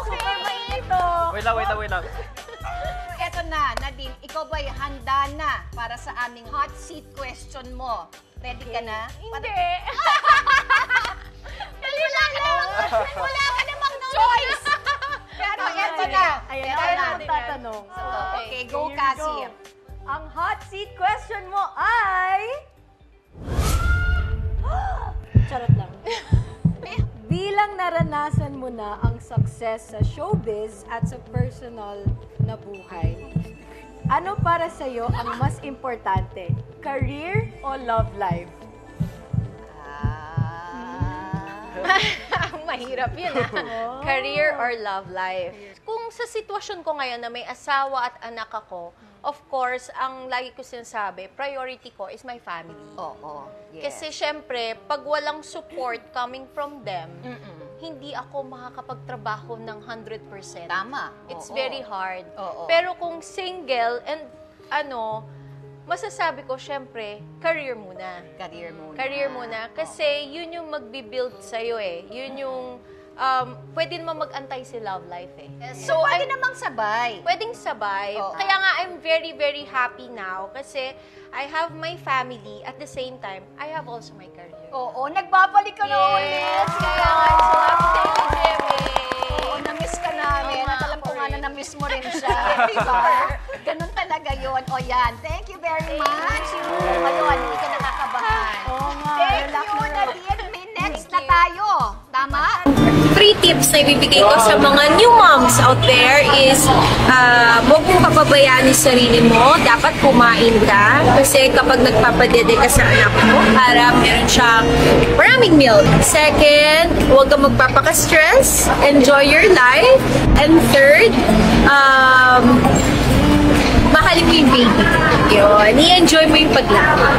Super mainit oh. Wait lang. Eto na, Nadine, ikaw ba'y handa na para sa aming hot seat question mo? Ready ka na? Hindi. Wala ka namang choice. Pero eto na. Ayan Eto na na. ang tatanong. Okay, go, Here we Cassie. go. Ang hot seat question mo ay... Charot lang. Bilang naranasan mo na ang success sa showbiz at sa personal na buhay, ano para sa'yo ang mas importante? Career o love life? Mahirap yun Career or love life. Kung sa sitwasyon ko ngayon na may asawa at anak ako, of course, ang lagi ko sinasabi, priority ko is my family. Oo, yes. Kasi syempre, pag walang support coming from them, hindi ako makakapagtrabaho ng 100%. Tama. It's very hard. Oo. Pero kung single and masasabi ko, syempre, career muna. Career muna. Career muna. Kasi yun yung magbibuild sa'yo eh. Yun yung, pwede naman mag-antay si love life eh. So, pwede namang sabay. Pwedeng sabay. Oo. Kaya nga, I'm very, very happy now. Kasi I have my family. At the same time, I have also my career. Oo, nagbabalik ka na ulit. Yes, kaya nga, so happy to Oo, na-miss ka namin. At alam ko nga na na-miss mo rin siya. Diba? Ganun talaga yun. O yan, thank you very much. Ngayon, hindi ka nakakabahan. Oo nga. Thank you, Nadine. May next na tayo. Tama? Free tips na ibibigay ko sa mga new moms out there is huwag mong papabayaan yung sarili mo. Dapat kumain ka. Kasi kapag nagpapadede ka sa anak mo, para meron siyang maraming milk. Second, huwag kang magpapaka-stress. Enjoy your life. And third, mahalin mo yung baby. Yun. I-enjoy mo yung paglaro.